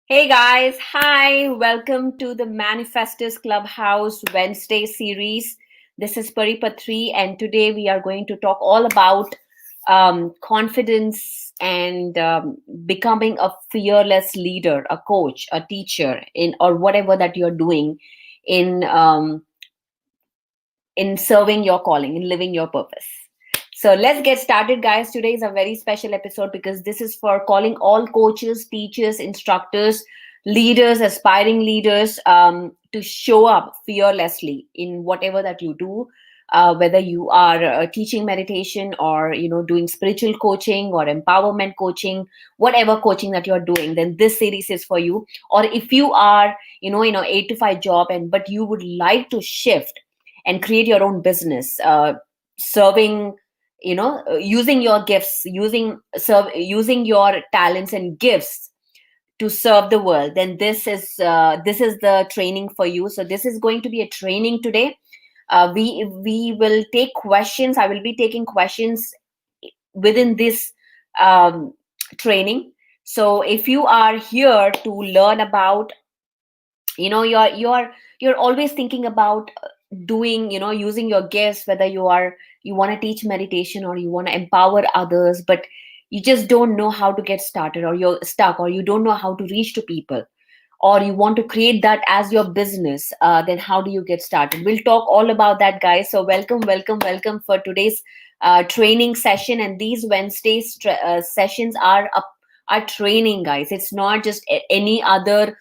Hey guys, hi, welcome to the Manifestors Clubhouse Wednesday series. This is Paripatri, and today we are going to talk all about confidence and becoming a fearless leader, a coach, a teacher, in or whatever that you're doing in in serving your calling, in living your purpose. So let's get started, guys. Today is a very special episode because this is for calling all coaches, teachers, instructors, leaders, aspiring leaders to show up fearlessly in whatever that you do. Whether you are teaching meditation or doing spiritual coaching or empowerment coaching, whatever coaching that you're doing, then this series is for you. Or if you are in a 8 to 5 job and but you would like to shift and create your own business, serving, using your gifts, using your talents and gifts to serve the world, then this is the training for you. So this is going to be a training today. We will take questions. I will be taking questions within this um, training. So if you are here to learn about, you're always thinking about doing, using your gifts, whether you want to teach meditation or you want to empower others, but you just don't know how to get started, or you're stuck, or you don't know how to reach to people, or you want to create that as your business, then how do you get started? We'll talk all about that, guys. So welcome, welcome, welcome for today's training session. And these Wednesdays sessions are training, guys. It's not just any other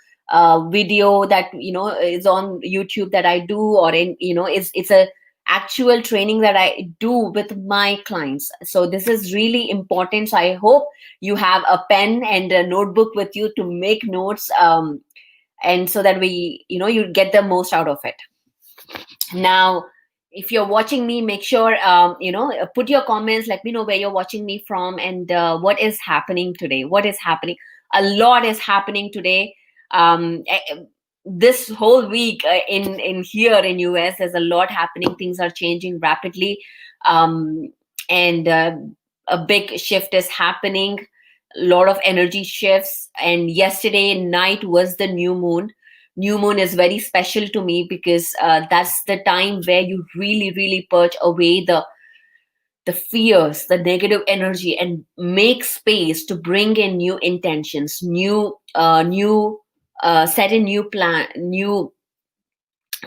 video that is on YouTube that I do, or it's a actual training that I do with my clients. So this is really important. So I hope you have a pen and a notebook with you to make notes, and so that you get the most out of it. Now, if you're watching me, make sure put your comments. Let me know where you're watching me from, and what is happening today. What is happening? A lot is happening today. This whole week, in here in US, there's a lot happening. Things are changing rapidly, and a big shift is happening. A lot of energy shifts, and yesterday night was the new moon. New moon is very special to me because that's the time where you really, really purge away the fears, the negative energy, and make space to bring in new intentions, new set in new plan, new,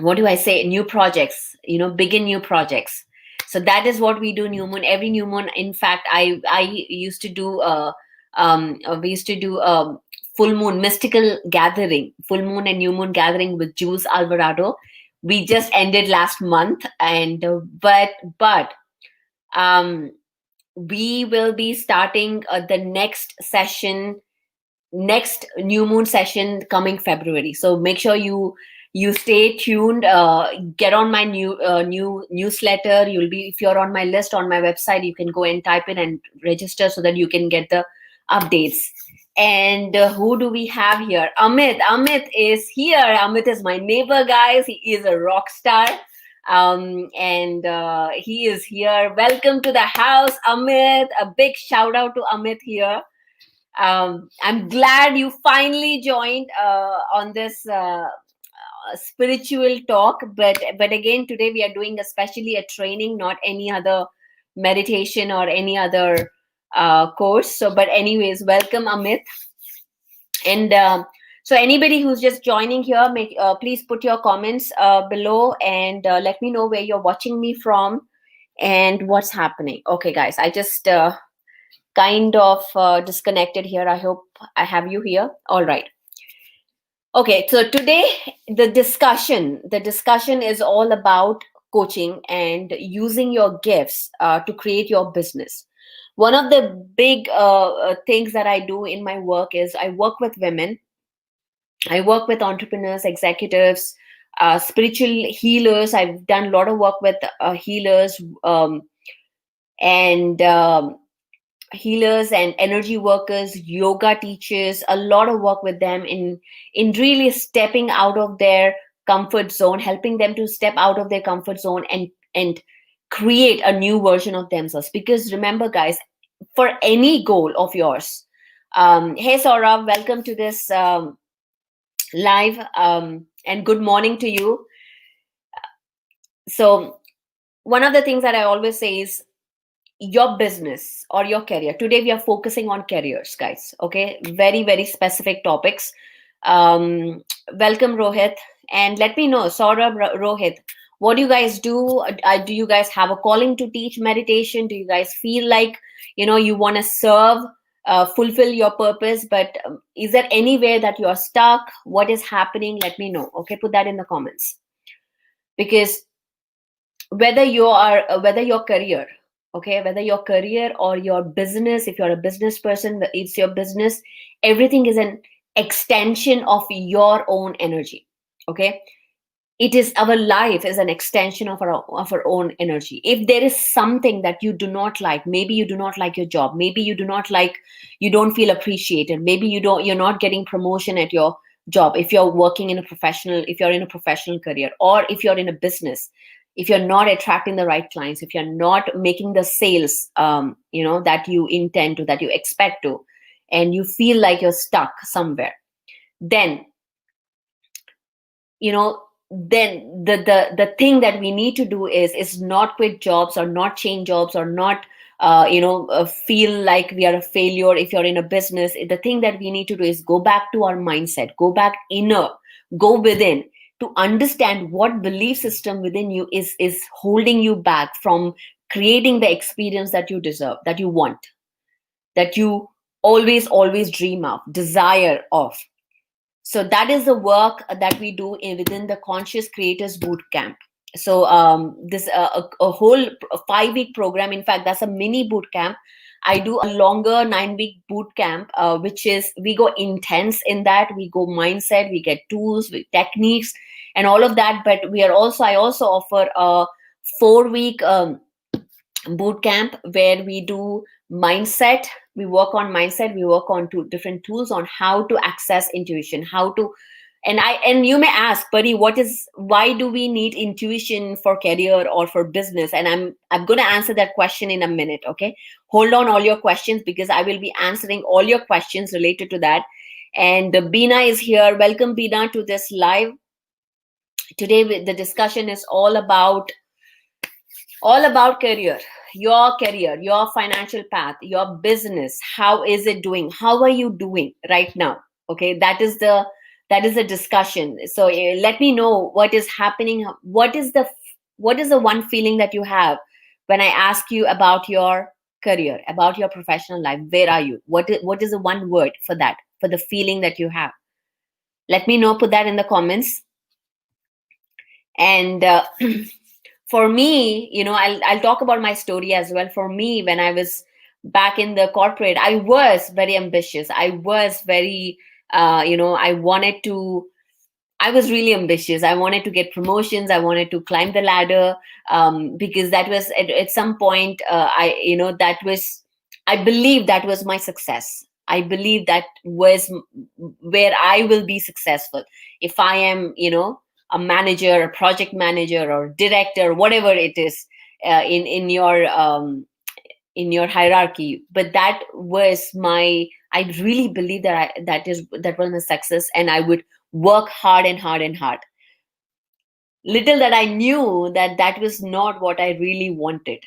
what do I say, new projects, begin new projects. So that is what we do new moon, every new moon. In fact, I used to do we used to do full moon mystical gathering, full moon and new moon gathering with Jules Alvarado. We just ended last month, and but um we will be starting the next session, next new moon session, coming February. So make sure you stay tuned. Get on my new newsletter. You'll be, if you're on my list on my website, you can go and type in and register so that you can get the updates. And who do we have here? Amit is here. Amit is my neighbor, guys. He is a rock star, and he is here. Welcome to the house, Amit. A big shout out to Amit here. I'm glad you finally joined on this spiritual talk. But again, today we are doing especially a training, not any other meditation or any other course. So, but anyways, welcome, Amit. And so anybody who's just joining here, make please put your comments below, and let me know where you're watching me from and what's happening. Okay, guys, I just kind of disconnected here. I hope I have you here. All right. Okay, so today the discussion is all about coaching and using your gifts to create your business. One of the big things that I do in my work is I work with women. I work with entrepreneurs, executives, spiritual healers. I've done a lot of work with healers, and healers and energy workers, yoga teachers. A lot of work with them in really stepping out of their comfort zone, helping them to step out of their comfort zone and create a new version of themselves. Because remember, guys, for any goal of yours, hey Saurabh, welcome to this live. And good morning to you. So, one of the things that I always say is your business or your career. Today, we are focusing on careers, guys. Okay, very, very specific topics. Um, Welcome, Rohit. And let me know, Saurabh, Rohit, what do you guys do? Do you guys have a calling to teach meditation? Do you guys feel like, you want to serve, fulfill your purpose, but is there anywhere that you are stuck? What is happening? Let me know. Okay, put that in the comments. Because whether your career, okay, whether your career or your business, if you're a business person, it's your business, everything is an extension of your own energy. Okay, it is, our life is an extension of our own energy. If there is something that you do not like, maybe you do not like your job, maybe you don't feel appreciated, maybe you're not getting promotion at your job, if you're working in a professional, if you're in a professional career, or if you're in a business, if you're not attracting the right clients, if you're not making the sales that you intend to, that you expect to, and you feel like you're stuck somewhere, then you know then the thing that we need to do is not quit jobs, or not change jobs, or not feel like we are a failure. If you're in a business, the thing that we need to do is go back to our mindset, go back inner, go within, to understand what belief system within you is holding you back from creating the experience that you deserve, that you want, that you always dream of, desire of. So that is the work that we do within the Conscious Creators Boot Camp. So this a whole 5 week program, in fact that's a mini boot camp. I do a longer 9 week boot camp, which is, we go intense in that, we go mindset, we get tools, techniques, and all of that. But I also offer a 4 week boot camp where we do mindset, we work on mindset, we work on two different tools on how to access intuition, how to, and you may ask, buddy, why do we need intuition for career or for business? And I'm going to answer that question in a minute. Okay, hold on all your questions, because I will be answering all your questions related to that. And Beena is here. Welcome, Beena, to this live. Today the discussion is all about career, your financial path, your business. How is it doing? How are you doing right now? Okay, that is the discussion. So let me know what is happening. What is the one feeling that you have when I ask you about your career, about your professional life? Where are you? What is the one word for that, for the feeling that you have? Let me know. Put that in the comments. And for me, I'll talk about my story as well. For me, when I was back in the corporate, I was very ambitious. I was very I was really ambitious. I wanted to get promotions. I wanted to climb the ladder, because that was at some point, I believe that was my success. I believe that was where I will be successful. If I am, a manager, a project manager, or director, whatever it is, in your hierarchy. But that was I really believe that was a success, and I would work hard and hard and hard. Little that I knew that was not what I really wanted,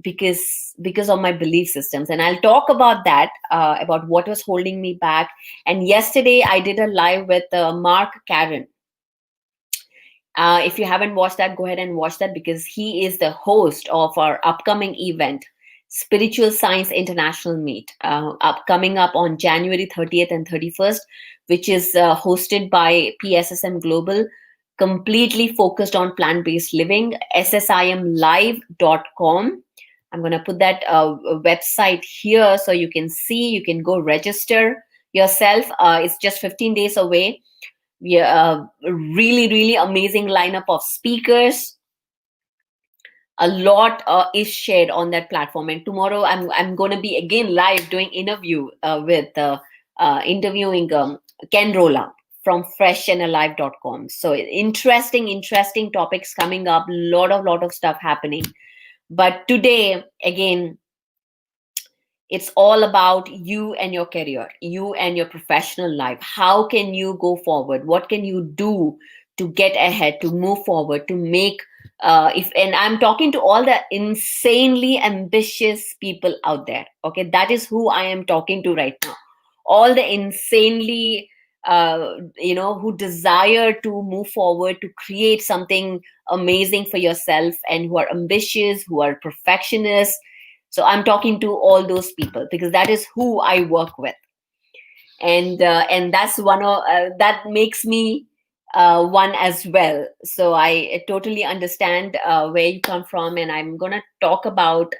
because of my belief systems. And I'll talk about that, about what was holding me back. And yesterday I did a live with Mark Karen. If you haven't watched that, go ahead and watch that, because he is the host of our upcoming event, Spiritual Science International Meet, coming up on January 30th and 31st, which is hosted by PSSM Global, completely focused on plant-based living, ssimlive.com. I'm going to put that website here so you can see, you can go register yourself. It's just 15 days away. We are a really amazing lineup of speakers. A lot is shared on that platform, and tomorrow I'm going to be again live doing interviewing Ken Rolla from freshandalive.com. So interesting topics coming up, lot of stuff happening. But today again, It's all about you and your career, you and your professional life. How can you go forward? What can you do to get ahead, to move forward, to make if and I'm talking to all the insanely ambitious people out there. Okay, that is who I am talking to right now. All the insanely who desire to move forward, to create something amazing for yourself, and who are ambitious, who are perfectionists. So I'm talking to all those people because that is who I work with. And that's one of that makes me one as well. So I totally understand where you come from, and I'm going to talk about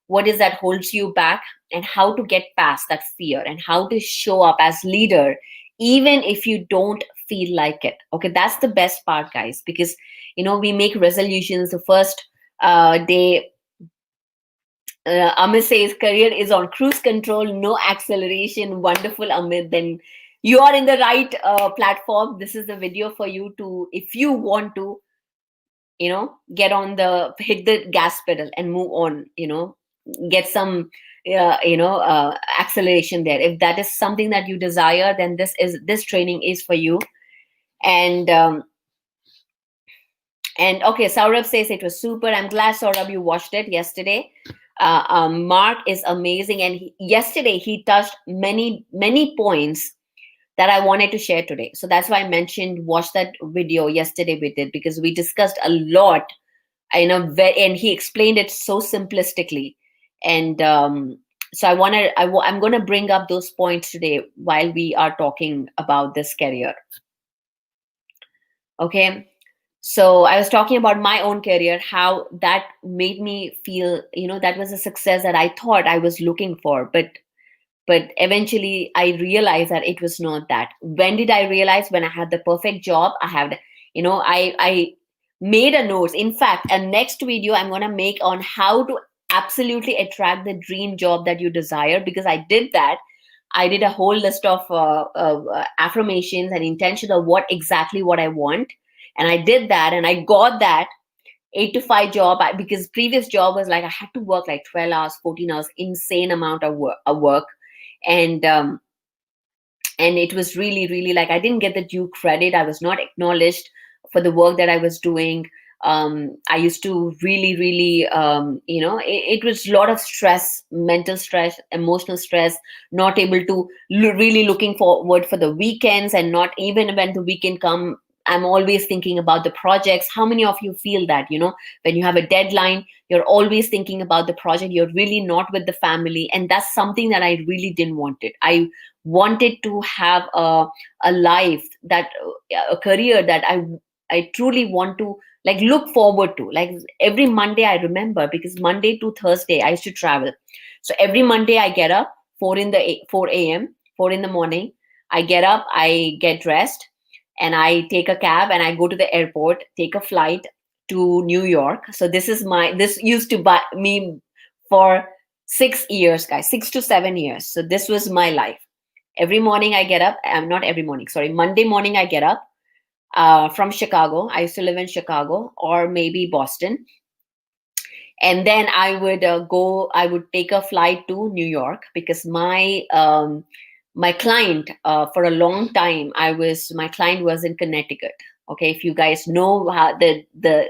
what is that holds you back, and how to get past that fear, and how to show up as leader even if you don't feel like it. Okay, that's the best part, guys, because we make resolutions the first day. Amit says career is on cruise control, no acceleration. Wonderful, Amit. Then you are in the right platform. This is the video for you to, if you want to, get on the, hit the gas pedal and move on, get some, acceleration there. If that is something that you desire, then this training is for you. And, and okay, Saurabh says it was super. I'm glad, Saurabh, you watched it yesterday. Mark is amazing, and yesterday he touched many points that I wanted to share today. So that's why I mentioned watch that video yesterday we did, because we discussed a lot. And he explained it so simplistically, and so I'm going to bring up those points today while we are talking about this career. Okay. So I was talking about my own career, how that made me feel, that was a success that I thought I was looking for. But eventually I realized that it was not that. When did I realize? When I had the perfect job. I made a note. In fact, a next video I'm going to make on how to absolutely attract the dream job that you desire, because I did that. I did a whole list of affirmations and intention of what I want. And I did that, and I got that 8 to 5 job, because previous job was like I had to work like 12 hours, 14 hours, insane amount of work. And it was really, really like I didn't get the due credit. I was not acknowledged for the work that I was doing. I used to really, really, it was a lot of stress, mental stress, emotional stress, not able to really looking forward for the weekends, and not even when the weekend come, I'm always thinking about the projects. How many of you feel that, when you have a deadline, you're always thinking about the project, you're really not with the family? And that's something that I really didn't want it. I wanted to have a life, that a career that I truly want to like look forward to. Like every Monday, I remember, because Monday to Thursday I used to travel. So every Monday I get up 4 a.m., 4 in the morning. I get up, I get dressed, and I take a cab and I go to the airport, take a flight to New York. So this used to buy me for 6 years, guys, 6 to 7 years. So this was my life. Every morning I get up, not every morning, sorry, Monday morning I get up from Chicago. I used to live in Chicago or maybe Boston. And then I would take a flight to New York, because my client, for a long time, my client was in Connecticut. Okay, if you guys know how the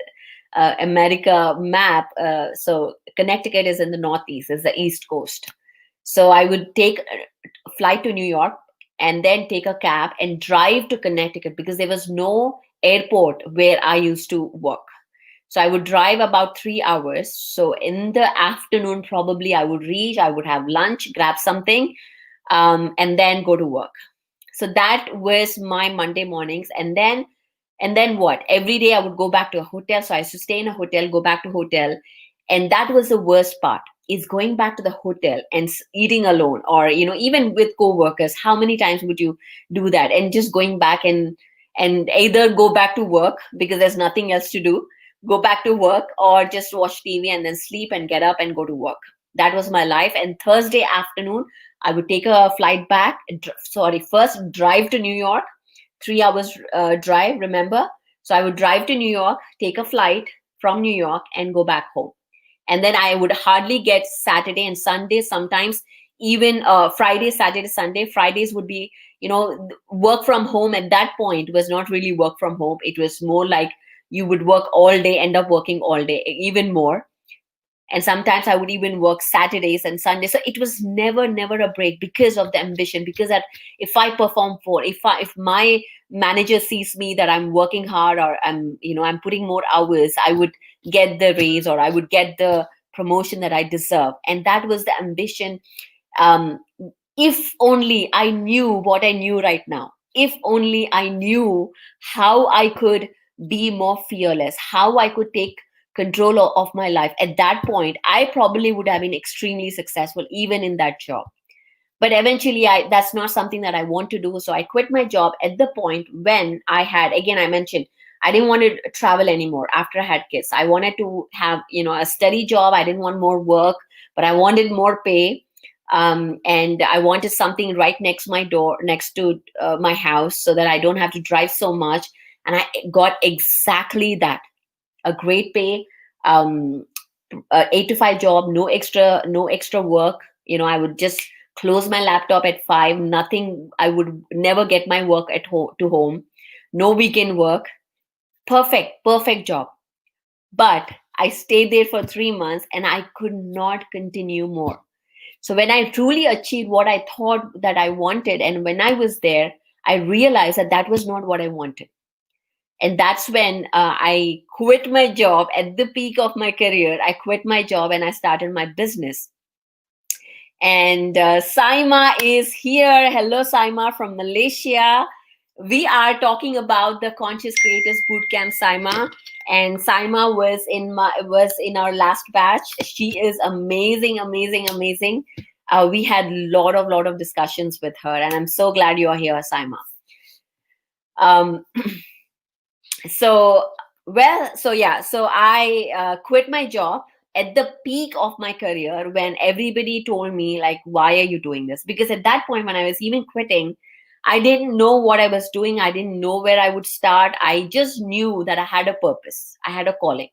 America map, so Connecticut is in the Northeast, is the East Coast. So I would take a flight to New York, and then take a cab and drive to Connecticut, because there was no airport where I used to work. So I would drive about 3 hours. So in the afternoon, probably I would have lunch, grab something, and then go to work. So that was my Monday mornings. And then what? Every day I would go back to a hotel. So I used to stay in a hotel, go back to hotel. And that was the worst part, is going back to the hotel and eating alone, or, even with coworkers. How many times would you do that? And just going back and either go back to work because there's nothing else to do, go back to work, or just watch TV and then sleep and get up and go to work. That was my life. And Thursday afternoon, I would take a flight back. First drive to New York, 3 hours drive, remember? So I would drive to New York, take a flight from New York, and go back home. And then I would hardly get Saturday and Sunday, sometimes even Friday, Saturday, Sunday. Fridays would be, work from home at that point was not really work from home. It was more like you would work all day, end up working all day, even more. And sometimes I would even work Saturdays and Sundays. So it was never a break, because of the ambition, because that if I perform for, if my manager sees me that I'm working hard, or I'm putting more hours, I would get the raise, or I would get the promotion that I deserve. And that was the ambition. um, if only I knew what I knew right now, if only I knew how I could be more fearless, how I could take control of my life, at that point, I probably would have been extremely successful even in that job. But eventually, that's not something that I want to do. So I quit my job at the point when I had, again, I mentioned, I didn't want to travel anymore after I had kids. I wanted to have, a steady job. I didn't want more work, but I wanted more pay. And I wanted something right next my door, next to my house, so that I don't have to drive so much. And I got exactly that, a great pay, um, 8 to 5 job, no extra work. I would just close my laptop at 5. Nothing. I would never get my work at home to home. No weekend work. Perfect job. But I stayed there for 3 months, and I could not continue more. So when I truly achieved what I thought that I wanted, and when I was there, I realized that that was not what I wanted. And that's when I quit my job at the peak of my career. I quit my job and I started my business. And Saima is here. Hello, Saima from Malaysia. We are talking about the Conscious Creators Bootcamp, Saima. And Saima was in our last batch. She is amazing. We had lot of discussions with her, and I'm so glad you are here, Saima. Um, so I quit my job at the peak of my career, when everybody told me, like, why are you doing this? Because at that point, when I was even quitting, I didn't know what I was doing. I didn't know where I would start. I just knew that I had a purpose, I had a calling.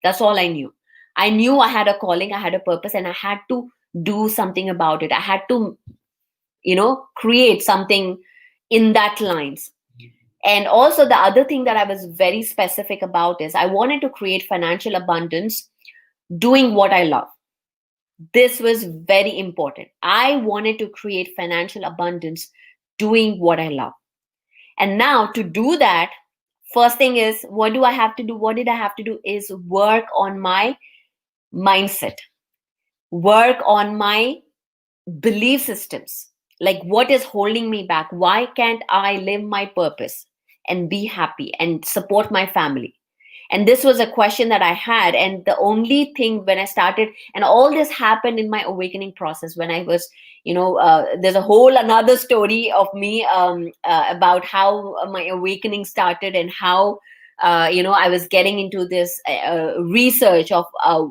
That's all I knew. I knew I had a calling, I had a purpose, and I had to do something about it. I had to create something in that lines. And also, the other thing that I was very specific about is I wanted to create financial abundance doing what I love. This was very important. I wanted to create financial abundance doing what I love. And now, to do that, first thing is, what do I have to do? What did I have to do is work on my mindset, work on my belief systems. Like, what is holding me back? Why can't I live my purpose and be happy and support my family? And this was a question that I had. And the only thing, when I started, and all this happened in my awakening process, when I was, there's a whole another story of me, about how my awakening started, and how I was getting into this research of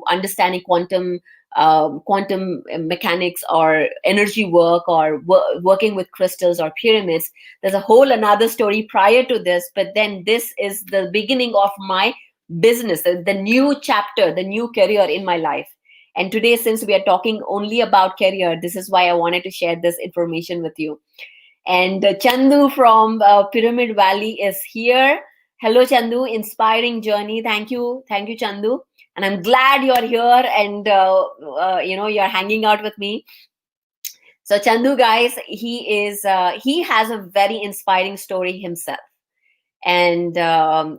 understanding quantum mechanics, or energy work, or working with crystals or pyramids. There's a whole another story prior to this, but then this is the beginning of my business, the new chapter, the new career in my life. And today, since we are talking only about career, this is why I wanted to share this information with you. And Chandu from Pyramid Valley is here. Hello, Chandu. Inspiring journey. Thank you, Chandu. And I'm glad you're here, and you're hanging out with me. So Chandu, guys, he has a very inspiring story himself. And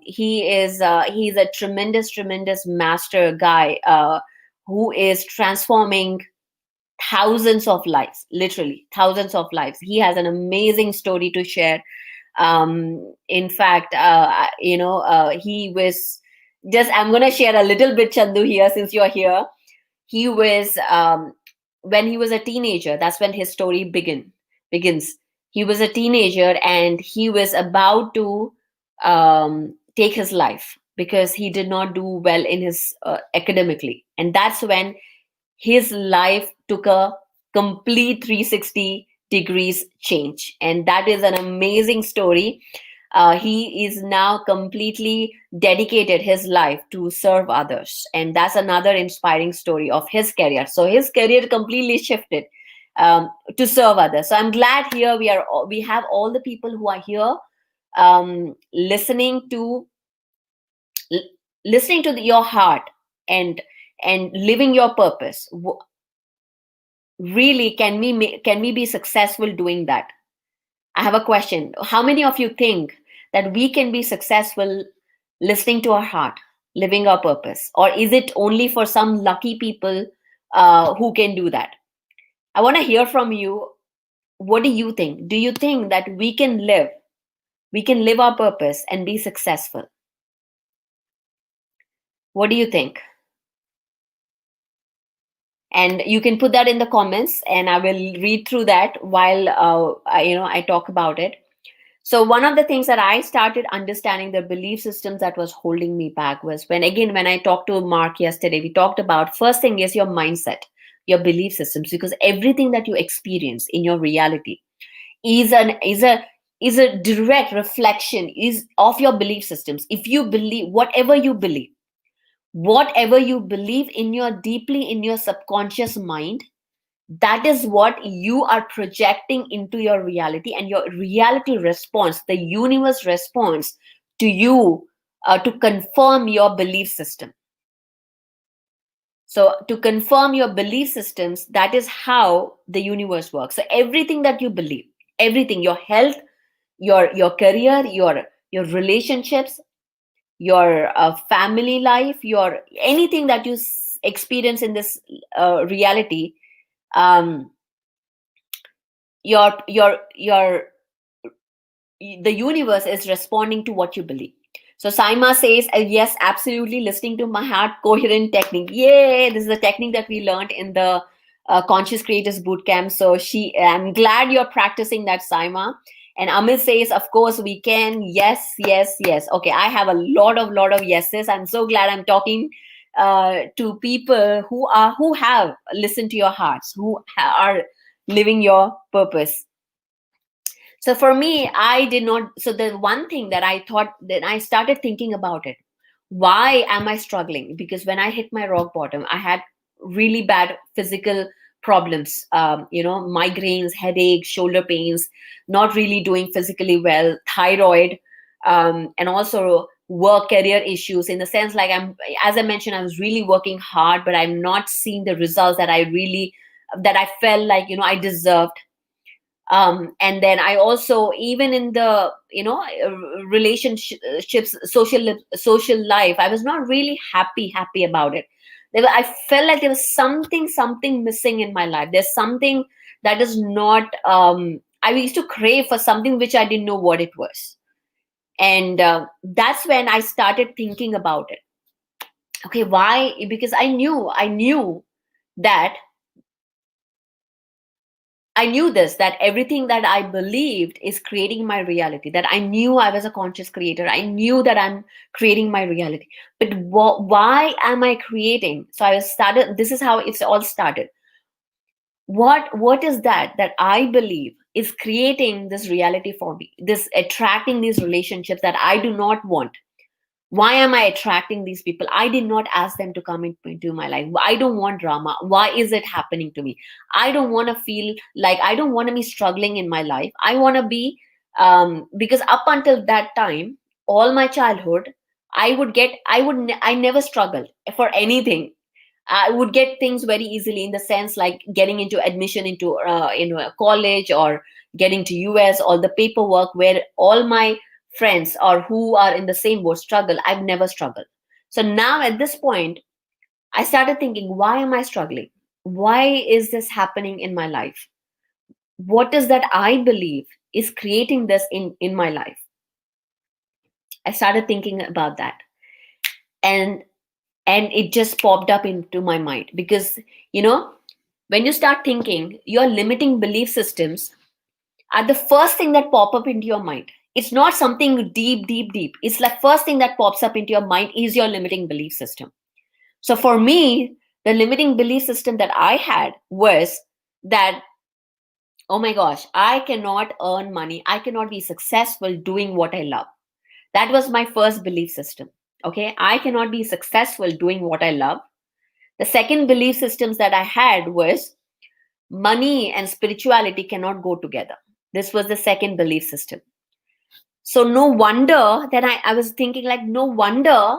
he's a tremendous master guy, who is transforming thousands of lives, literally thousands of lives. He has an amazing story to share. In fact, he was just, I'm going to share a little bit, Chandu, here, since you're here. He was, when he was a teenager, that's when his story begins. He was a teenager, and he was about to take his life, because he did not do well in his academically. And that's when his life took a complete 360 degrees change. And that is an amazing story. He is now completely dedicated his life to serve others. And that's another inspiring story of his career. So his career completely shifted. to serve others. So I'm glad here we have all the people who are here, listening to l- listening to your heart, and living your purpose. Really, can we be successful doing that? I have a question. How many of you think that we can be successful listening to our heart, living our purpose? Or is it only for some lucky people who can do that? I want to hear from you. What do you think? Do you think that we can live our purpose and be successful? What do you think? And you can put that in the comments, and I will read through that while I talk about it. So one of the things that I started understanding, the belief systems that was holding me back, was when I talked to Mark yesterday, we talked about, first thing is your mindset, your belief systems, because everything that you experience in your reality is an is a direct reflection is of your belief systems. If you believe whatever you believe in your deeply in your subconscious mind, that is what you are projecting into your reality, and your reality response, the universe responds to you, to confirm your belief system. So to confirm your belief systems, that is how the universe works. So everything that you believe, everything, your health, your career, your relationships, your family life, your anything that you experience in this reality, um, your the universe is responding to what you believe. So Saima says, yes, absolutely, listening to my heart, coherent technique. Yay! This is a technique that we learned in the Conscious Creators Bootcamp. So I'm glad you're practicing that, Saima. And Amit says, of course we can. Yes, yes, yes. Okay, I have a lot of yeses. I'm so glad I'm talking to people who have listened to your hearts, who are living your purpose. So for me, I did not. So the one thing that I thought, then I started thinking about it. Why am I struggling? Because when I hit my rock bottom, I had really bad physical problems. Migraines, headaches, shoulder pains, not really doing physically well, thyroid, and also work career issues. In the sense, like as I mentioned, I was really working hard, but I'm not seeing the results that I felt like I deserved. And then I also, even in the relationships, social life, I was not really happy about it. I felt like there was something missing in my life. There's something that is not, I used to crave for something which I didn't know what it was. And that's when I started thinking about it. Okay, why? Because I knew that I knew this, that everything that I believed is creating my reality, that I knew I was a conscious creator. I knew that I'm creating my reality. But why am I creating? So I started, this is how it's all started. What is that I believe is creating this reality for me, this attracting these relationships that I do not want? Why am I attracting these people? I did not ask them to come into my life. I don't want drama. Why is it happening to me? I don't want to feel like, I don't want to be struggling in my life. I want to be, because up until that time, all my childhood, I never struggled for anything. I would get things very easily, in the sense like getting into admission into a college, or getting to US, all the paperwork, where all my friends or who are in the same boat struggle. I've never struggled. So now at this point, I started thinking, why am I struggling? Why is this happening in my life? What is that I believe is creating this in my life? I started thinking about that. And and it just popped up into my mind, because when you start thinking, your limiting belief systems are the first thing that pop up into your mind. It's not something deep. It's like first thing that pops up into your mind is your limiting belief system. So for me, the limiting belief system that I had was that, oh my gosh, I cannot earn money, I cannot be successful doing what I love. That was my first belief system. Okay, I cannot be successful doing what I love. The second belief systems that I had was, Money and spirituality cannot go together. This was the second belief system. So no wonder that I was thinking, like, no wonder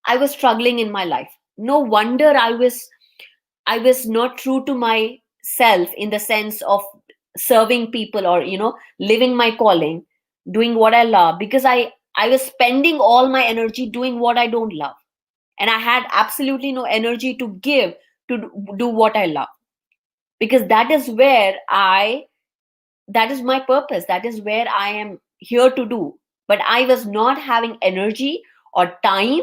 I was struggling in my life. No wonder I was not true to myself in the sense of serving people, or living my calling, doing what I love, because I was spending all my energy doing what I don't love, and I had absolutely no energy to give to do what I love, because that is my purpose, that is where I am here to do. But I was not having energy or time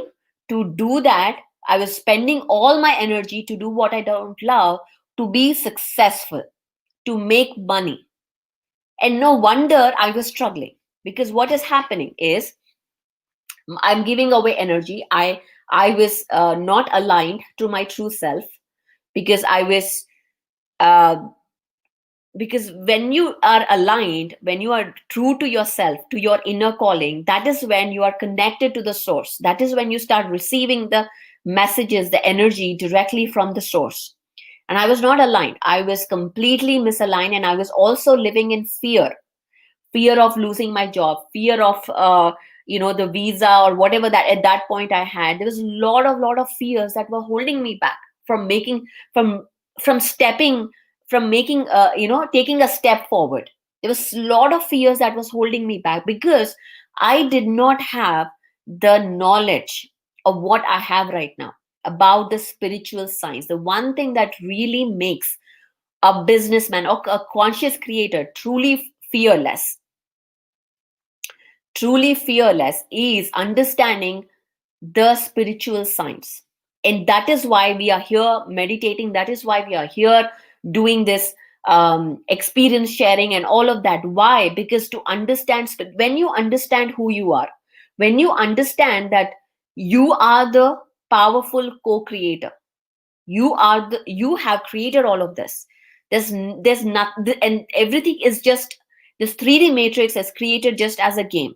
to do that. I was spending all my energy to do what I don't love, to be successful, to make money. And no wonder I was struggling, because what is happening is I'm giving away energy. I was not aligned to my true self, because I was uh, because when you are aligned, when you are true to yourself, to your inner calling, that is when you are connected to the source. That is when you start receiving the messages, the energy directly from the source. And I was not aligned, I was completely misaligned, and I was also living in fear of losing my job, fear of the visa or whatever that at that point I had. There was a lot of fears that were holding me back from making from from stepping from making taking a step forward. There was a lot of fears that was holding me back, because I did not have the knowledge of what I have right now about the spiritual science, the one thing that really makes a businessman or a conscious creator truly fearless is understanding the spiritual science. And that is why we are here meditating. That is why we are here doing this experience sharing and all of that. Why? Because to understand, when you understand who you are, when you understand that you are the powerful co-creator, you have created all of this. There's not, and everything is just, this 3D matrix is created just as a game.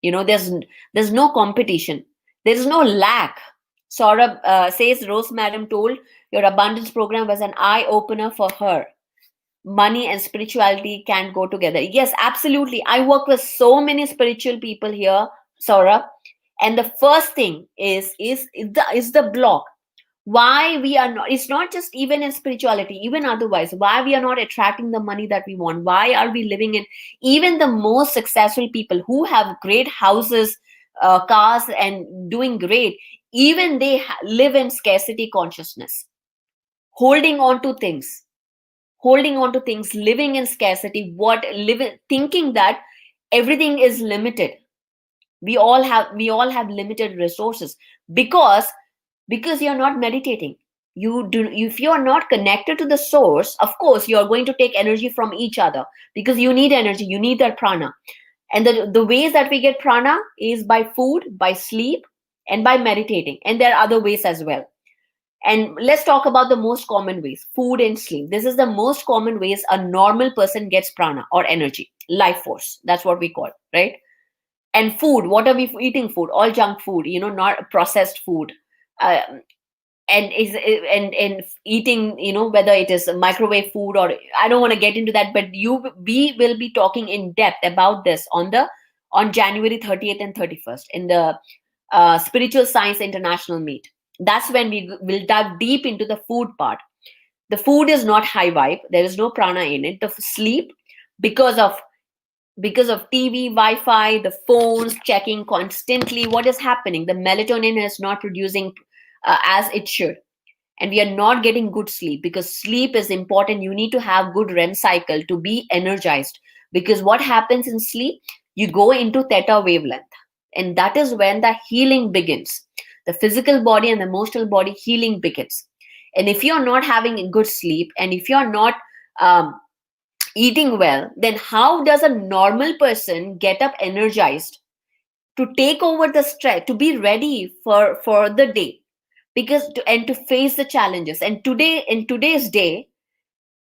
There's no competition, there is no lack. Saurabh says Rose Madam told your abundance program was an eye opener for her. Money and spirituality can go together. Yes, absolutely. I work with so many spiritual people here, Saurabh, and the first thing is the block. Why we are not, it's not just even in spirituality, even otherwise, why we are not attracting the money that we want. Why are we living in, even the most successful people who have great houses, cars, and doing great, even they live in scarcity consciousness, holding on to things, living in scarcity, living thinking that everything is limited. We all have limited resources, because you're not meditating. If you are not connected to the source, of course you are going to take energy from each other, because you need energy, you need that prana. And the ways that we get prana is by food, by sleep, and by meditating, and there are other ways as well. And let's talk about the most common ways: food and sleep. This is the most common ways a normal person gets prana or energy, life force, that's what we call, right? And food, what are we eating? Food, all junk food, not processed food. uh, and eating, whether it is microwave food, or I don't want to get into that, but we will be talking in depth about this on January 30th and 31st in the spiritual science international meet. That's when we will dive deep into the food part. The food is not high vibe, there is no prana in it. The sleep, because of TV, Wi-Fi, the phones, checking constantly, what is happening? The melatonin is not producing as it should, and we are not getting good sleep, because sleep is important. You need to have good REM cycle to be energized, because what happens in sleep, you go into theta wavelength, and that is when the healing begins. The physical body and the emotional body healing begins. And if you're not having a good sleep, and if you're not um, eating well, then how does a normal person get up energized to take over the stress, to be ready for the day? Because and to face the challenges, and today, in today's day,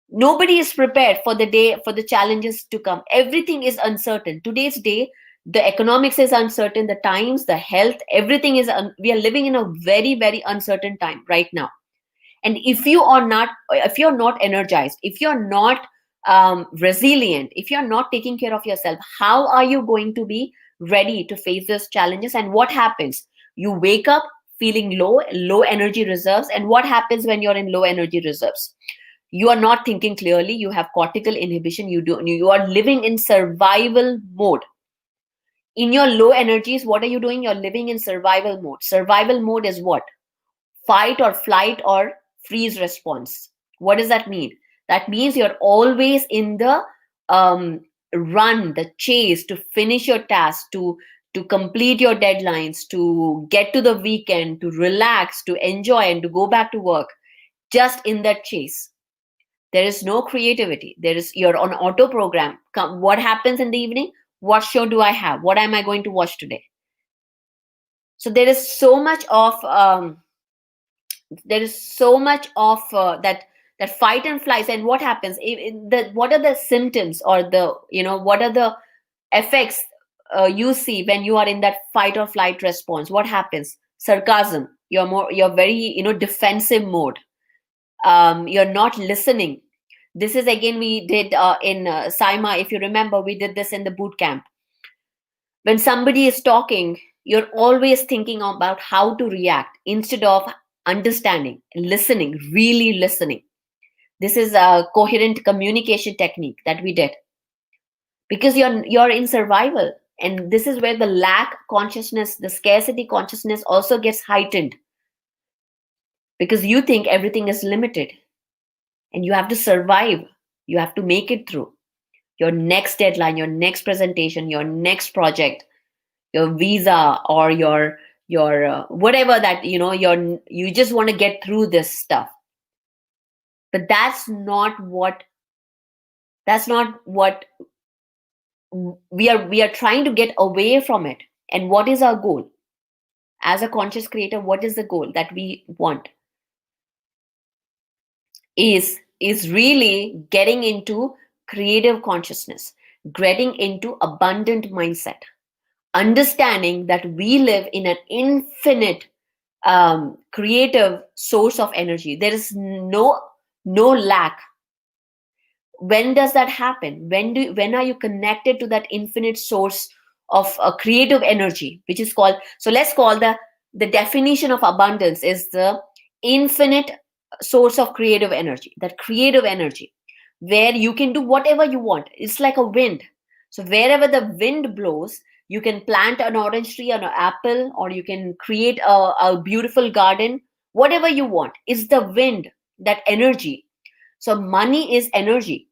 nobody is prepared for the day, for the challenges to come. Everything is uncertain today's day. The economics is uncertain, the times, the health, everything is we are living in a very, very uncertain time right now. And if you're not energized, if you're not resilient, if you're not taking care of yourself, how are you going to be ready to face those challenges? And what happens? You wake up feeling low energy reserves. And what happens when you're in low energy reserves? You are not thinking clearly, you have cortical inhibition, you are living in survival mode. In your low energies, what are you doing? You're living in survival mode. Survival mode is what? Fight or flight or freeze response. What does that mean? That means you're always in the um, run, the chase to finish your task, to complete your deadlines, to get to the weekend, to relax, to enjoy, and to go back to work. Just in that chase, there is no creativity. There is, you're on auto program. What happens in the evening? What show do I have? What am I going to watch today? So there is so much of that fight and flies. And what happens? What are the symptoms, or the, what are the effects you see when you are in that fight or flight response? What happens? Sarcasm. You're very, defensive mode. You're not listening. This is, again, we did in Saima, if you remember, we did this in the boot camp. When somebody is talking, you're always thinking about how to react instead of understanding, listening, really listening. This is a coherent communication technique that we did, because you're in survival. And this is where the lack consciousness, the scarcity consciousness also gets heightened, because you think everything is limited and you have to survive. You have to make it through your next deadline, your next presentation, your next project, your visa, or your whatever that, you just want to get through this stuff. But that's not what we are trying to get away from it. And what is our goal as a conscious creator? What is the goal that we want? Is really getting into creative consciousness, getting into abundant mindset, understanding that we live in an infinite creative source of energy. There is no lack. When does that happen? When are you connected to that infinite source of creative energy, which is called, so let's call the definition of abundance is the infinite source of creative energy, that creative energy where you can do whatever you want. It's like a wind. So wherever the wind blows, you can plant an orange tree or an apple, or you can create a beautiful garden. Whatever you want is the wind, that energy. So money is energy.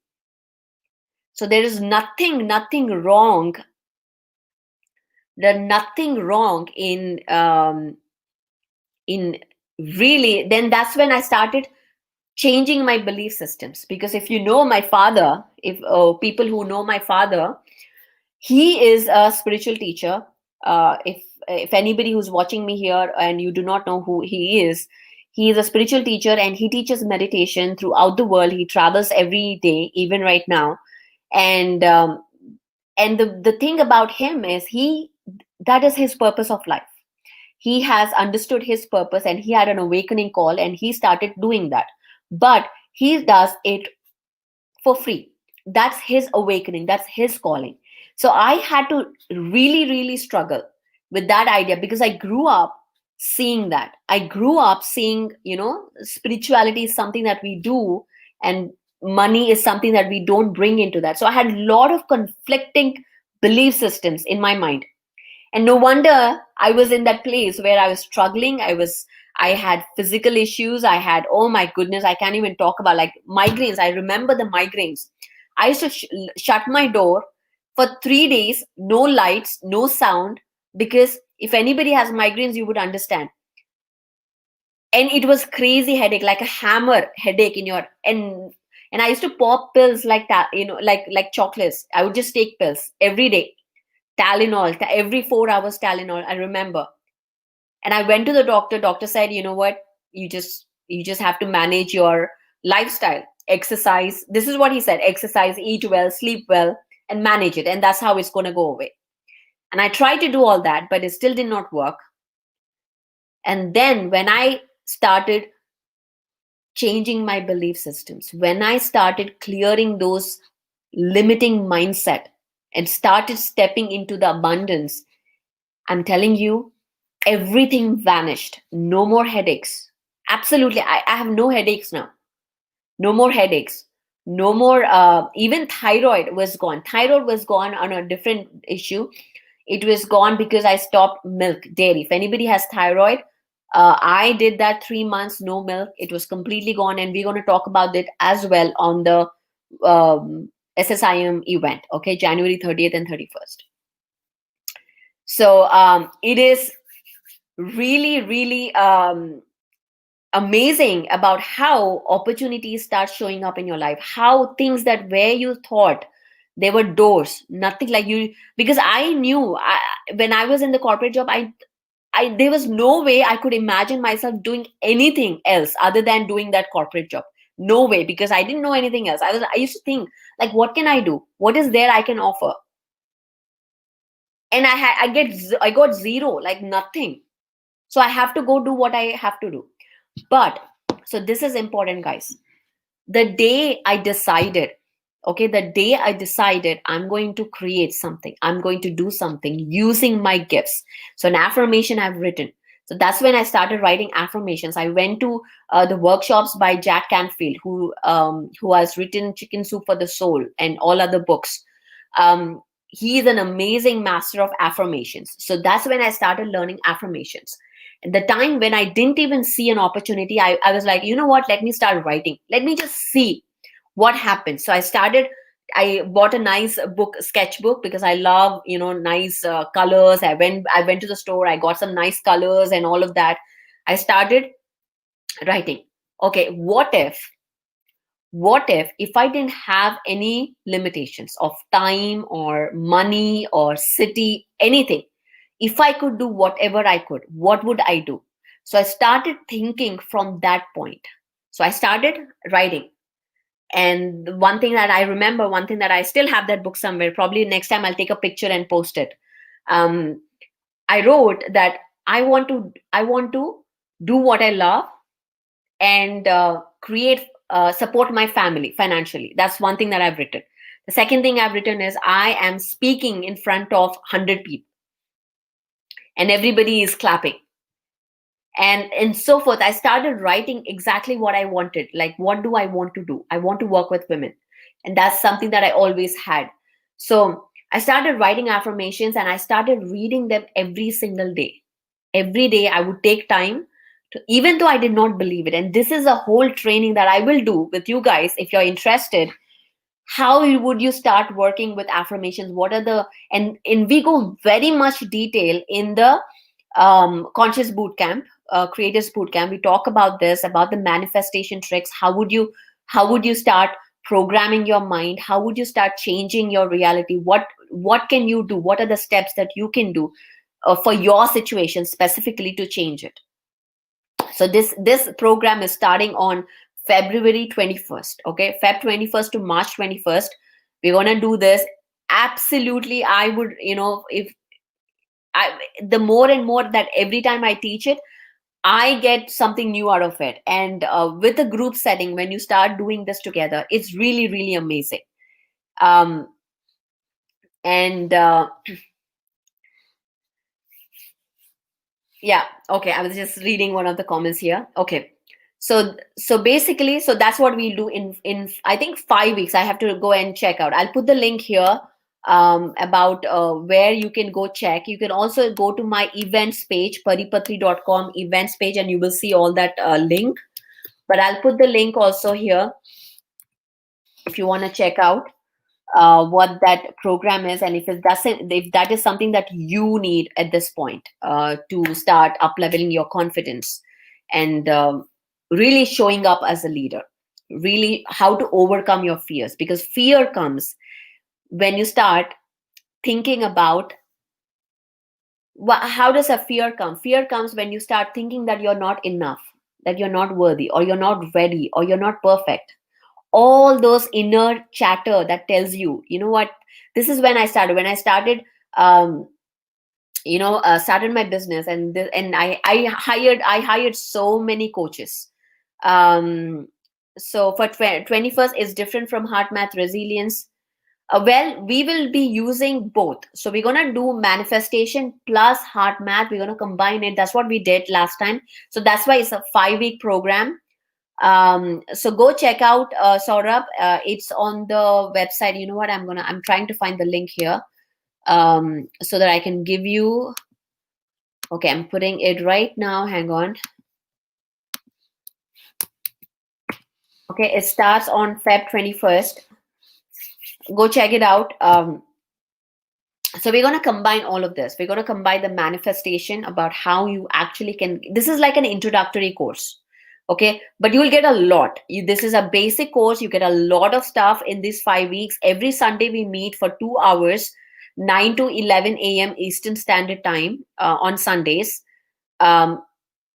So there is nothing wrong. There's nothing wrong in really. Then that's when I started changing my belief systems. Because if you know my father, if people who know my father, he is a spiritual teacher. If anybody who's watching me here and you do not know who he is a spiritual teacher, and he teaches meditation throughout the world. He travels every day, even right now. And the thing about him is that is his purpose of life. He has understood his purpose, and he had an awakening call, and he started doing that. But he does it for free. That's his awakening, that's his calling. So I had to really struggle with that idea, because I grew up seeing that. I grew up seeing, spirituality is something that we do, and money is something that we don't bring into that. So I had a lot of conflicting belief systems in my mind. And no wonder I was in that place where I was struggling. I had physical issues. I had, oh my goodness, I can't even talk about, like, migraines. I remember the migraines. I used to shut my door for 3 days, no lights, no sound, because if anybody has migraines, you would understand. And it was crazy headache, like a hammer headache in your, and I used to pop pills like that, like chocolates. I would just take pills every day. Tylenol, every 4 hours Tylenol, I remember. And I went to the doctor. Doctor said, you know what, you just have to manage your lifestyle, exercise. This is what he said: exercise, eat well, sleep well, and manage it, and that's how it's going to go away. And I tried to do all that, but it still did not work. And then when I started changing my belief systems, when I started clearing those limiting mindset and started stepping into the abundance, I'm telling you, everything vanished. No more headaches. Absolutely. I have no headaches now. No more headaches. No more, even thyroid was gone. Thyroid was gone on a different issue. It was gone because I stopped milk, dairy. If anybody has thyroid, I did that 3 months, no milk. It was completely gone. And we're going to talk about it as well on the SSIM event, okay, January 30th and 31st. So it is really, really amazing about how opportunities start showing up in your life, how things that where you thought there were doors, nothing like you, because I knew when I was in the corporate job, I there was no way I could imagine myself doing anything else other than doing that corporate job. No way, because I didn't know anything else. I used to think like, what can I do? What is there I can offer? And I got zero, like nothing. So I have to go do what I have to do. But so this is important, guys. The day I decided, okay, the day I decided I'm going to create something, I'm going to do something using my gifts. So an affirmation I've written. So that's when I started writing affirmations. I went to the workshops by Jack Canfield, who has written Chicken Soup for the Soul and all other books. He is an amazing master of affirmations. So that's when I started learning affirmations. At the time when I didn't even see an opportunity, I was like, you know what, let me start writing. Let me just see what happens. So I bought a nice book, sketchbook, because I love, nice colors. I went to the store, I got some nice colors and all of that. I started writing. Okay, what if I didn't have any limitations of time or money or city, anything? If I could do whatever I could, what would I do? So I started thinking from that point. So I started writing. And one thing that I remember, one thing that I still have that book somewhere, probably next time I'll take a picture and post it. Um, I wrote that I want to do what I love and create support my family financially. That's one thing that I've written. The second thing I've written is I am speaking in front of 100 people and everybody is clapping, and so forth. I started writing exactly what I wanted. Like, what do I want to do? I want to work with women, and that's something that I always had. So I started writing affirmations and I started reading them every single day. Every day I would take time to, even though I did not believe it. And this is a whole training that I will do with you guys if you're interested. How would you start working with affirmations? What are the, and we go very much detail in the conscious boot camp, creators boot camp. We talk about this, about the manifestation tricks. How would you start programming your mind? How would you start changing your reality? What can you do? What are the steps that you can do for your situation specifically to change it? So this program is starting on February 21st. Okay, Feb 21st to March 21st. We're gonna do this. Absolutely, I would, if the more and more that every time I teach it, I get something new out of it. And with a group setting, when you start doing this together, it's really, really amazing. Um, and Yeah, okay. I was just reading one of the comments here. Okay. So basically, so that's what we'll do in I think 5 weeks. I have to go and check out. I'll put the link here about where you can go check. You can also go to my events page, paripatri.com events page, and you will see all that link. But I'll put the link also here if you want to check out what that program is, and if that is something that you need at this point to start up leveling your confidence and really showing up as a leader, really how to overcome your fears, because fear comes when you start thinking about how does a fear come. Fear comes when you start thinking that you're not enough, that you're not worthy, or you're not ready, or you're not perfect. All those inner chatter that tells you, you know what, this is when I started started my business, and I hired so many coaches. So for 21st is different from heart math resilience. Well, we will be using both. So we're going to do manifestation plus heart math. We're going to combine it. That's what we did last time. So that's why it's a 5-week program. So go check out Saurabh. It's on the website. You know what? I'm trying to find the link here so that I can give you. Okay, I'm putting it right now. Hang on. Okay, it starts on Feb 21st. Go check it out. So we're going to combine all of this. We're going to combine the manifestation about how you actually can. This is like an introductory course. Okay, but you will get a lot. This is a basic course. You get a lot of stuff in these 5 weeks. Every Sunday we meet for 2 hours, 9 to 11 a.m. Eastern Standard Time on Sundays.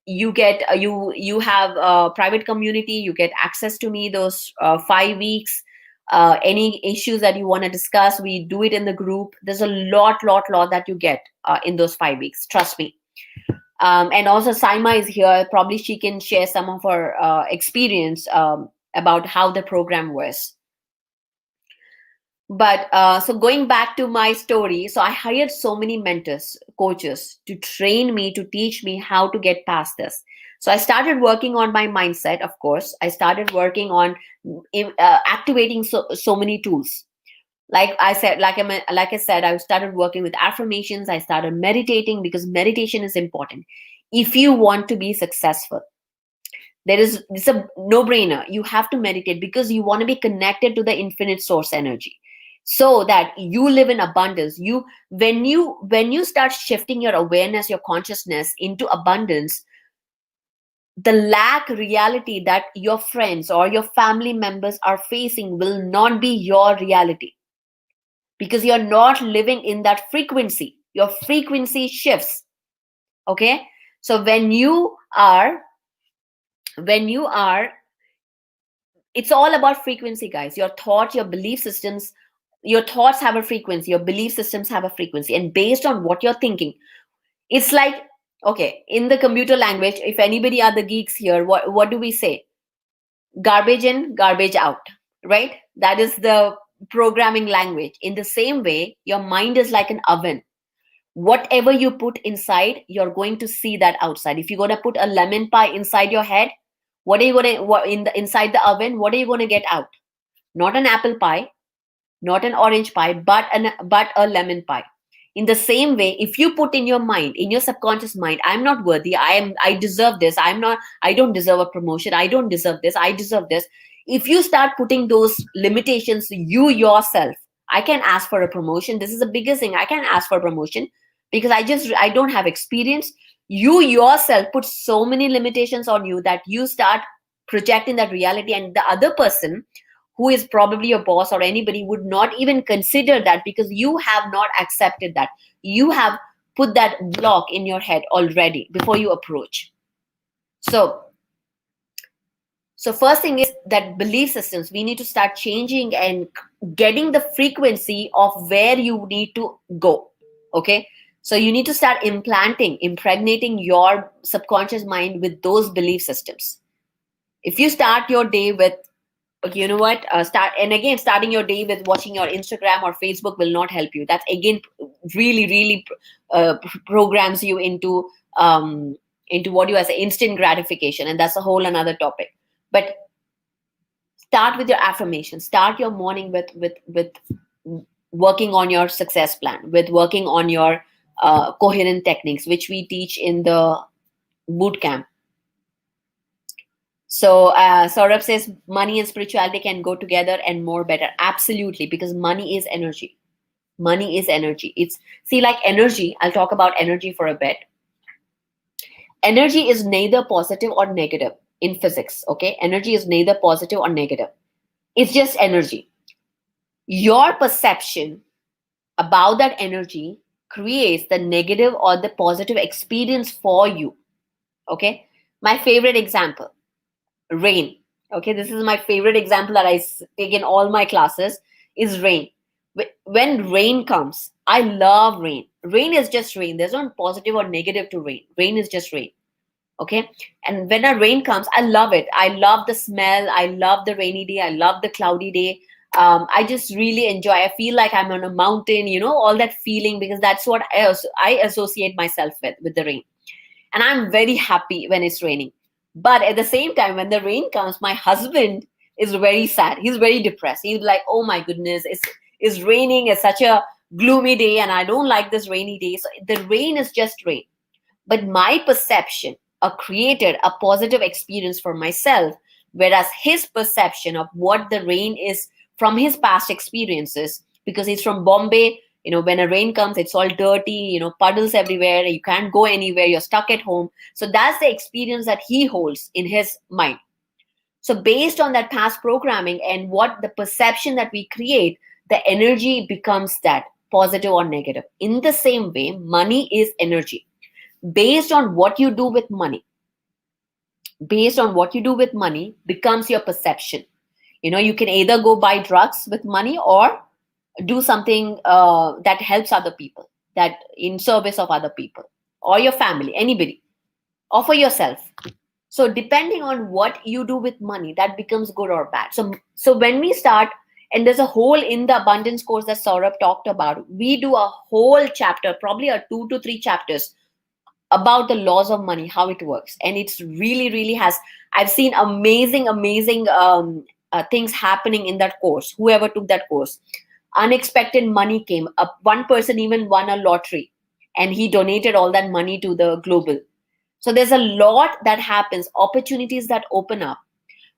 You get you have a private community. You get access to me those 5 weeks. Any issues that you want to discuss, we do it in the group. There's a lot that you get in those 5 weeks, trust me. And also Saima is here. Probably she can share some of her experience about how the program was. But so going back to my story, so I hired so many mentors, coaches to train me, to teach me how to get past this. So I started working on my mindset. Of course, I started working on activating so many tools. Like I said, I started working with affirmations. I started meditating because meditation is important if you want to be successful. It's a no-brainer. You have to meditate because you want to be connected to the infinite source energy, so that you live in abundance. When you start shifting your awareness, your consciousness into abundance, the lack reality that your friends or your family members are facing will not be your reality, because you're not living in that frequency. Your frequency shifts. Okay, so when you are it's all about frequency, guys. Your thought, your belief systems, your thoughts have a frequency, your belief systems have a frequency, and based on what you're thinking, it's like, okay, in the computer language, if anybody are the geeks here, what do we say? Garbage in, garbage out, right? That is the programming language. In the same way, your mind is like an oven. Whatever you put inside, you're going to see that outside. If you're going to put a lemon pie inside your head, what are you going to inside the oven, what are you going to get out? Not an apple pie, not an orange pie, but a lemon pie. In the same way, if you put in your mind, in your subconscious mind, I'm not worthy, I deserve this, I don't deserve a promotion, I don't deserve this, I deserve this. If you start putting those limitations, you yourself, I can ask for a promotion, this is the biggest thing, I can ask for a promotion because I don't have experience. You yourself put so many limitations on you that you start projecting that reality, and the other person, who is probably your boss or anybody, would not even consider that, because you have not accepted that. You have put that block in your head already before you approach. So first thing is that belief systems, we need to start changing and getting the frequency of where you need to go. Okay, so you need to start impregnating your subconscious mind with those belief systems. If you start your day with, you know what, starting your day with watching your Instagram or Facebook will not help you. That's again really programs you into what you as instant gratification, and that's a whole another topic. But start with your affirmation. Start your morning with working on your success plan, with working on your coherent techniques, which we teach in the boot camp. So Saurabh says money and spirituality can go together and more better. Absolutely, because money is energy. Money is energy. It's, see, like energy, I'll talk about energy for a bit. Energy is neither positive or negative in physics. Okay, energy is neither positive or negative. It's just energy. Your perception about that energy creates the negative or the positive experience for you. Okay, my favorite example, rain. Okay, this is my favorite example that I take in all my classes, is rain. When rain comes, I love rain. Rain is just rain. There's no positive or negative to rain. Rain is just rain. Okay. And when a rain comes, I love it. I love the smell. I love the rainy day. I love the cloudy day. I just really enjoy. I feel like I'm on a mountain, all that feeling, because that's what I associate myself with the rain. And I'm very happy when it's raining. But at the same time, when the rain comes, my husband is very sad. He's very depressed. He's like, oh my goodness, it's raining. It's such a gloomy day, and I don't like this rainy day. So the rain is just rain. But my perception created a positive experience for myself, whereas his perception of what the rain is from his past experiences, because he's from Bombay, when a rain comes, it's all dirty, puddles everywhere, you can't go anywhere, you're stuck at home. So that's the experience that he holds in his mind. So based on that past programming and what the perception that we create, the energy becomes that positive or negative. In the same way, money is energy. Based on what you do with money, becomes your perception. You can either go buy drugs with money, or do something that helps other people, that in service of other people, or your family, anybody, or for yourself. So depending on what you do with money, that becomes good or bad. So when we start, and there's a whole in the abundance course that Saurabh talked about, we do a whole chapter, probably a 2 to 3 chapters, about the laws of money, how it works. And it's really, really has, I've seen amazing things happening in that course. Whoever took that course, unexpected money came up. One person even won a lottery, and he donated all that money to the global. So there's a lot that happens, opportunities that open up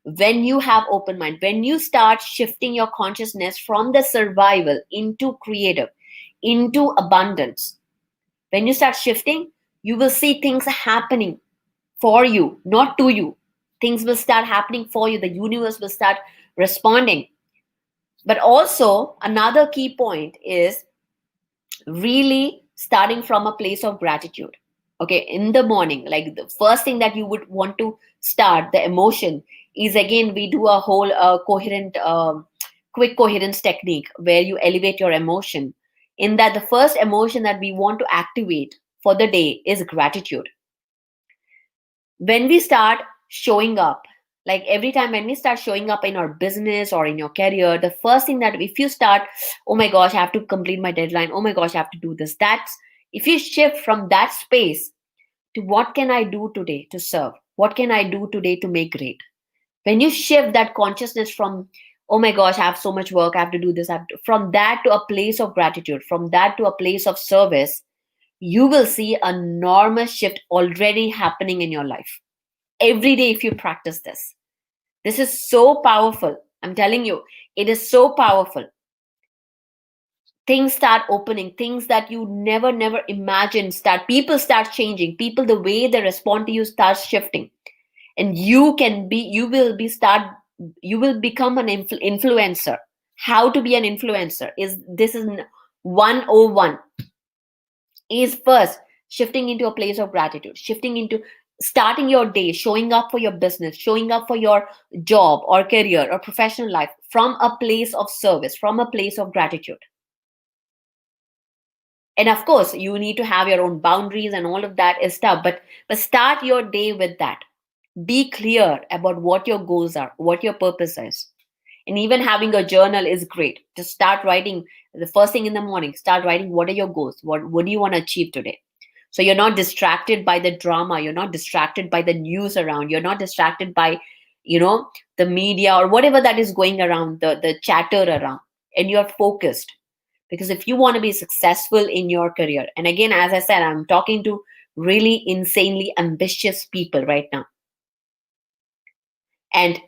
when you have open mind, when you start shifting your consciousness from the survival into creative, into abundance. When you start shifting, you will see things happening for you, not to you. Things will start happening for you. The universe will start responding. But also, another key point is really starting from a place of gratitude. Okay, in the morning, like the first thing that you would want to start, the emotion is, again, we do a whole coherent, quick coherence technique where you elevate your emotion. In that, the first emotion that we want to activate for the day is gratitude. When we start showing up, like every time when we start showing up in our business or in your career, the first thing that, if you start, oh my gosh, I have to complete my deadline, oh my gosh, I have to do this, that's, if you shift from that space to what can I do today to serve, what can I do today to make great, when you shift that consciousness from, oh my gosh, I have so much work, I have to do this, from that to a place of gratitude, from that to a place of service, you will see an enormous shift already happening in your life. Every day, if you practice this is so powerful. I'm telling you, it is so powerful. Things start opening, things that you never imagined start, people start changing, people, the way they respond to you starts shifting. And you will become an influencer. How to be an influencer is, this is 101, is first shifting into a place of gratitude, shifting into starting your day, showing up for your business, showing up for your job or career or professional life from a place of service, from a place of gratitude. And of course, you need to have your own boundaries and all of that is stuff, but start your day with that. Be clear about what your goals are, what your purpose is. And even having a journal is great. Just start writing the first thing in the morning. Start writing, what are your goals? What do you want to achieve today? So you're not distracted by the drama. You're not distracted by the news around. You're not distracted by, the media or whatever that is going around, the chatter around. And you're focused. Because if you want to be successful in your career, and again, as I said, I'm talking to really insanely ambitious people right now. And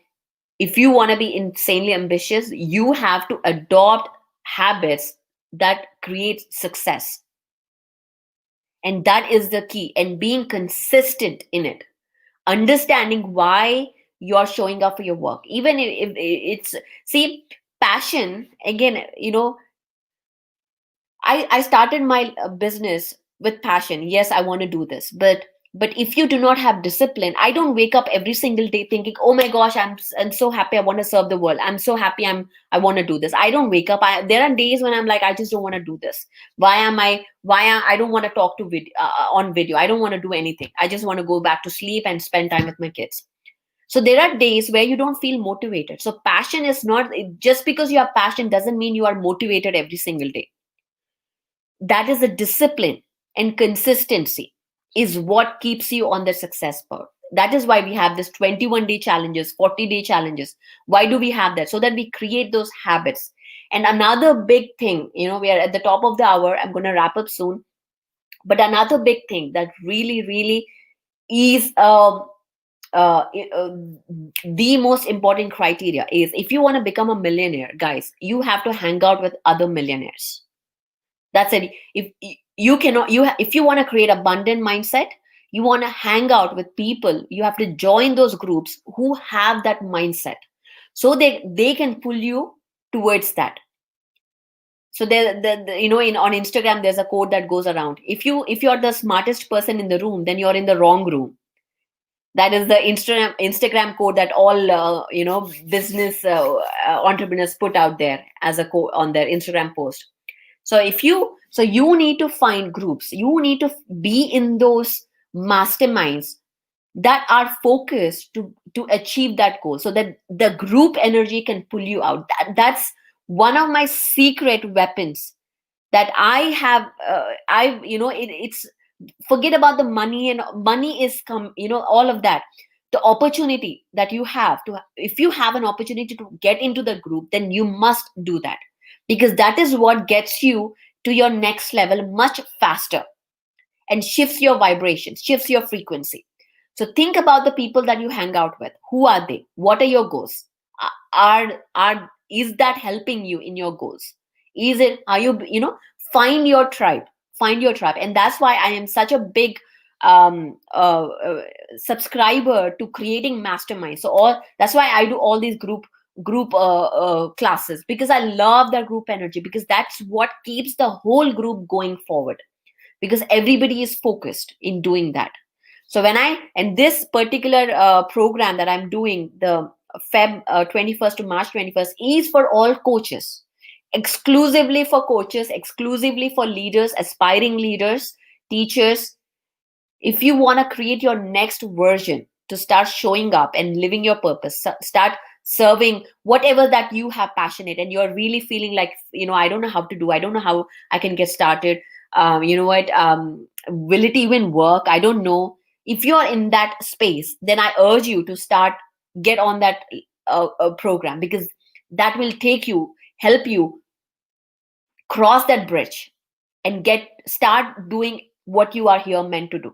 if you want to be insanely ambitious, you have to adopt habits that create success. And that is the key. And being consistent in it, understanding why you're showing up for your work. Even if it's, see, passion, again, I started my business with passion. Yes, I want to do this. But But if you do not have discipline, I don't wake up every single day thinking, oh my gosh, I'm so happy, I want to serve the world, I'm so happy, I want to do this. I don't wake up. There are days when I'm like, I just don't want to do this. I don't want to talk to on video. I don't want to do anything. I just want to go back to sleep and spend time with my kids. So there are days where you don't feel motivated. So passion is not, just because you have passion doesn't mean you are motivated every single day. That is a discipline, and consistency is what keeps you on the success path. That is why we have this 21-day challenges, 40-day challenges. Why do we have that? So that we create those habits. And another big thing, we are at the top of the hour, I'm going to wrap up soon. But another big thing that really, really is the most important criteria is, if you want to become a millionaire, guys, you have to hang out with other millionaires. That's it. If you cannot, if you want to create abundant mindset, you want to hang out with people, you have to join those groups who have that mindset, so they can pull you towards that. So on Instagram, there's a quote that goes around: if you're the smartest person in the room, then you're in the wrong room. That is the Instagram quote that all business entrepreneurs put out there as a quote on their Instagram post. So you need to find groups. You need to be in those masterminds that are focused to achieve that goal, so that the group energy can pull you out. That's one of my secret weapons that I have. It's, forget about the money, and money is all of that. The opportunity that you have to, if you have an opportunity to get into the group, then you must do that, because that is what gets you to your next level much faster and shifts your vibration, shifts your frequency. So think about the people that you hang out with. Who are they? What are your goals? Is that helping you in your goals? Is it, are find your tribe, and that's why I am such a big subscriber to creating masterminds. That's why I do all these group classes, because I love that group energy, because that's what keeps the whole group going forward, because everybody is focused in doing that. So and this particular program that I'm doing, the Feb 21st to March 21st, is for all coaches, exclusively for coaches, exclusively for leaders, aspiring leaders, teachers. If you want to create your next version, to start showing up and living your purpose, start serving whatever that you have passionate, and you're really feeling like, I don't know how to do, I don't know how I can get started, will it even work, I don't know. If you're in that space, then I urge you to get on that program, because that will help you cross that bridge and start doing what you are here meant to do.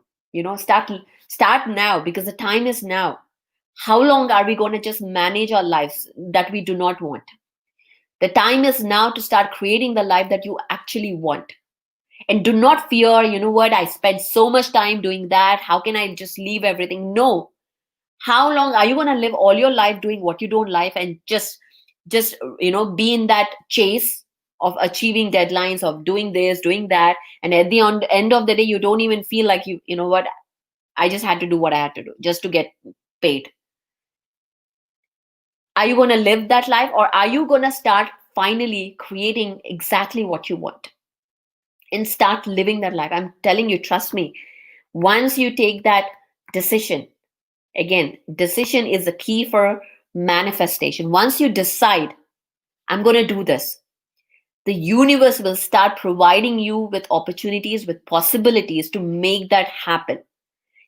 Start now, because the time is now. How long are we going to just manage our lives that we do not want? The time is now to start creating the life that you actually want. And do not fear, I spent so much time doing that, how can I just leave everything? No. How long are you going to live all your life doing what you don't like, and just be in that chase of achieving deadlines, of doing this, doing that, and at the end of the day, you don't even feel like I just had to do what I had to do just to get paid? Are you going to live that life, or are you going to start finally creating exactly what you want and start living that life? I'm telling you, trust me, once you take that decision, again, decision is the key for manifestation. Once you decide, I'm going to do this, the universe will start providing you with opportunities, with possibilities to make that happen.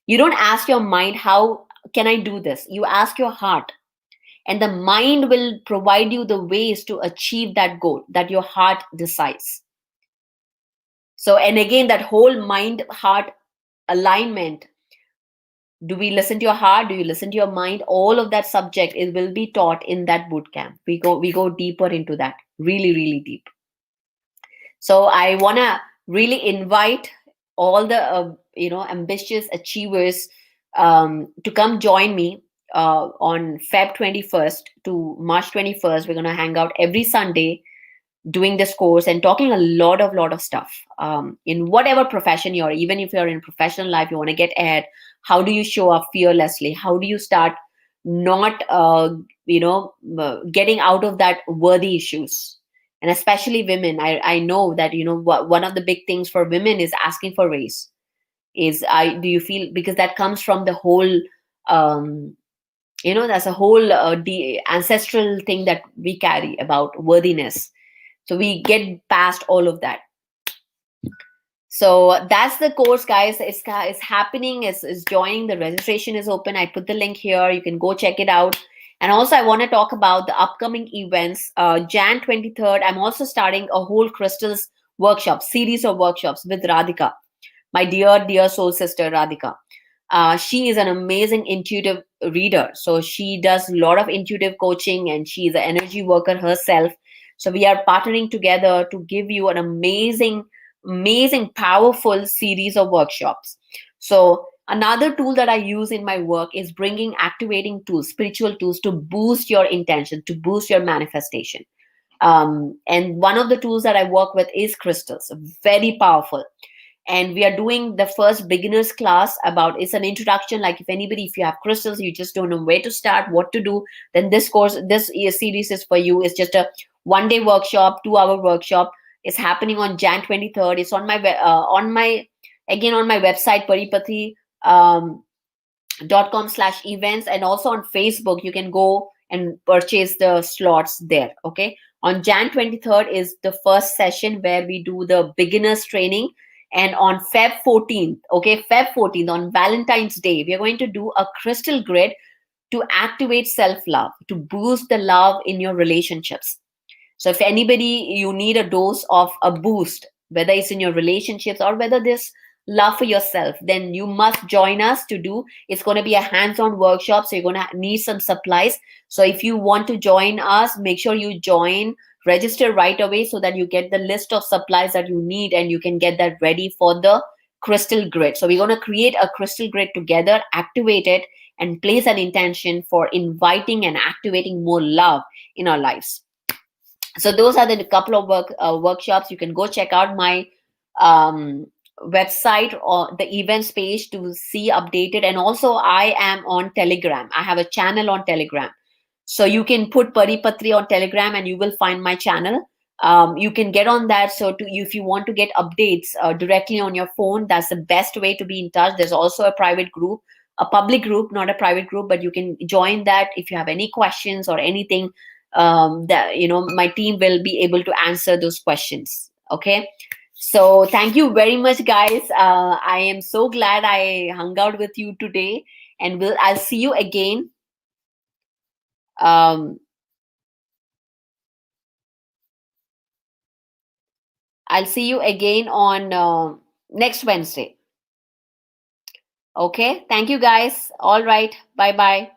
You don't ask your mind, how can I do this? You ask your heart, and the mind will provide you the ways to achieve that goal that your heart decides. So, and again, that whole mind heart alignment, do we listen to your heart, do you listen to your mind? All of that subject, it will be taught in that boot camp. We go deeper into that, really, really deep. So I want to really invite all the ambitious achievers to come join me on Feb 21st to March 21st. We're going to hang out every Sunday, doing this course and talking a lot of stuff, in whatever profession you're, even if you're in professional life, you want to get ahead. How do you show up fearlessly? How do you start not getting out of that worthy issues? And especially women, I know that one of the big things for women is asking for raise. Is I Do you feel, because that comes from the whole, um, that's a whole ancestral thing that we carry about worthiness. So we get past all of that. So that's the course, guys. It's happening. It's joining. The registration is open. I put the link here. You can go check it out. And also, I want to talk about the upcoming events. Jan 23rd, I'm also starting a whole crystals workshop, series of workshops with Radhika, my dear soul sister Radhika. She is an amazing intuitive reader. So she does a lot of intuitive coaching, and she is an energy worker herself. So we are partnering together to give you an amazing, powerful series of workshops. So another tool that I use in my work is bringing activating tools, spiritual tools, to boost your intention, to boost your manifestation. And one of the tools that I work with is crystals, very powerful. And we are doing the first beginners class about, it's an introduction. Like, if you have crystals, you just don't know where to start, what to do, then this series is for you. It's just a 1 day workshop, 2 hour workshop. It's happening on Jan 23rd. It's on my again on my website, paripathy .com/events, and also on Facebook. You can go and purchase the slots there. Okay, on Jan 23rd is the first session where we do the beginners training. And on Feb 14th, okay, Feb 14th, on Valentine's Day, we are going to do a crystal grid to activate self-love, to boost the love in your relationships. So if anybody, you need a dose of a boost, whether it's in your relationships or whether this love for yourself, then you must join us to do. It's going to be a hands-on workshop, so you're going to need some supplies. So if you want to join us, make sure you join, register right away so that you get the list of supplies that you need, and you can get that ready for the crystal grid. So we're going to create a crystal grid together, activate it, and place an intention for inviting and activating more love in our lives. So those are the couple of workshops. You can go check out my website or the events page to see updated. And also, I am on Telegram. I have a channel on Telegram. So you can put Paripatri on Telegram and you will find my channel. You can get on that. So if you want to get updates directly on your phone, that's the best way to be in touch. There's also a private group, a public group, not a private group, but you can join that if you have any questions or anything. That my team will be able to answer those questions. Okay, so thank you very much, guys. I am so glad I hung out with you today, and I'll see you again. um, I'll see you again on next Wednesday. Okay, thank you, guys. All right, bye bye.